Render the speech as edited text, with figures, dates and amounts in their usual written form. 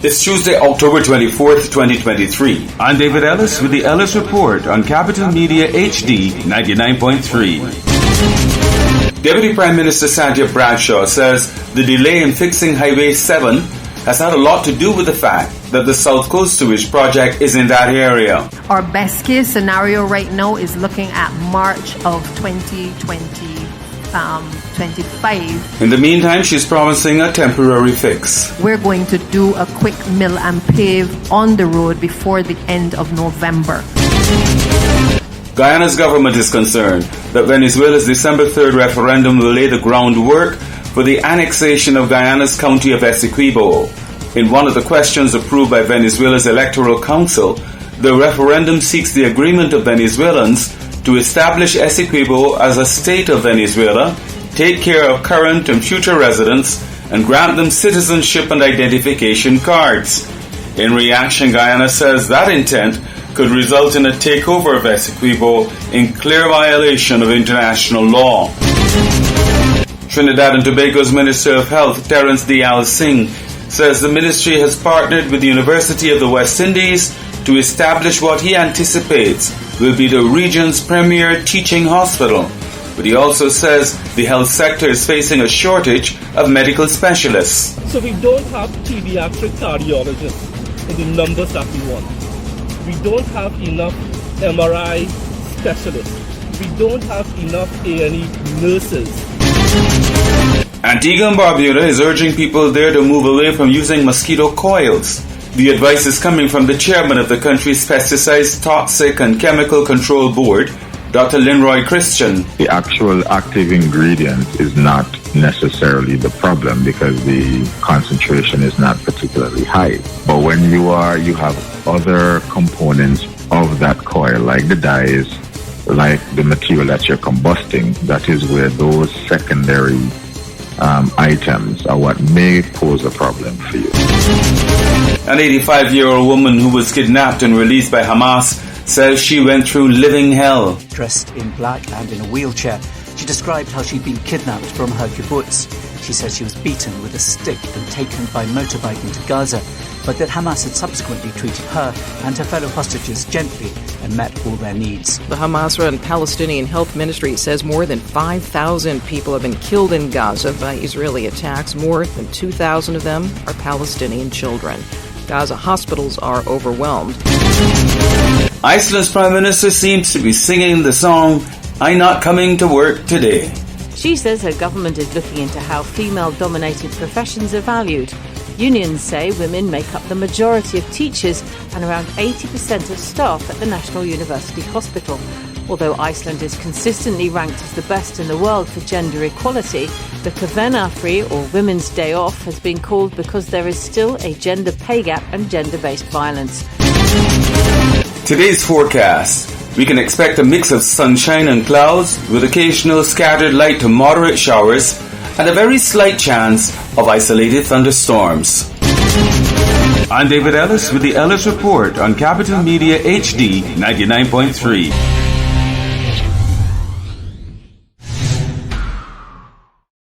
It's Tuesday, October 24th, 2023. I'm David Ellis with the Ellis Report on Capital Media HD 99.3. Deputy Prime Minister Santia Bradshaw says the delay in fixing Highway 7 has had a lot to do with the fact that the South Coast Sewage Project is in that area. Our best case scenario right now is looking at March of 2025. In the meantime, she's promising a temporary fix. We're going to do a quick mill and pave on the road before the end of November. Guyana's government is concerned that Venezuela's December 3rd referendum will lay the groundwork for the annexation of Guyana's county of Essequibo. In one of the questions approved by Venezuela's Electoral Council, the referendum seeks the agreement of Venezuelans to establish Essequibo as a state of Venezuela, take care of current and future residents, and grant them citizenship and identification cards. In reaction, Guyana says that intent could result in a takeover of Essequibo in clear violation of international law. Trinidad and Tobago's Minister of Health, Terence Dial Singh, says the ministry has partnered with the University of the West Indies to establish what he anticipates will be the region's premier teaching hospital. But he also says the health sector is facing a shortage of medical specialists. So we don't have pediatric cardiologists in the numbers that we want. We don't have enough MRI specialists. We don't have enough A&E nurses. Antigua and Barbuda is urging people there to move away from using mosquito coils. The advice is coming from the chairman of the country's Pesticides, Toxic and Chemical Control Board, Dr. Linroy Christian. The actual active ingredient is not necessarily the problem because the concentration is not particularly high. But when you have other components of that coil, like the dyes, like the material that you're combusting, that is where those secondary items are what may pose a problem for you. An 85-year-old woman who was kidnapped and released by Hamas says she went through living hell. Dressed in black and in a wheelchair, she described how she'd been kidnapped from her kibbutz. She said she was beaten with a stick and taken by motorbike into Gaza, but that Hamas had subsequently treated her and her fellow hostages gently and met all their needs. The Hamas-run Palestinian Health Ministry says more than 5,000 people have been killed in Gaza by Israeli attacks. More than 2,000 of them are Palestinian children. Gaza hospitals are overwhelmed. Iceland's Prime Minister seems to be singing the song, "I'm Not Coming to Work Today." She says her government is looking into how female-dominated professions are valued. Unions say women make up the majority of teachers and around 80% of staff at the National University Hospital. Although Iceland is consistently ranked as the best in the world for gender equality, the Kvenafri, or Women's Day Off, has been called because there is still a gender pay gap and gender-based violence. Today's forecast. We can expect a mix of sunshine and clouds with occasional scattered light to moderate showers and a very slight chance of isolated thunderstorms. I'm David Ellis with the Ellis Report on Capital Media HD 99.3.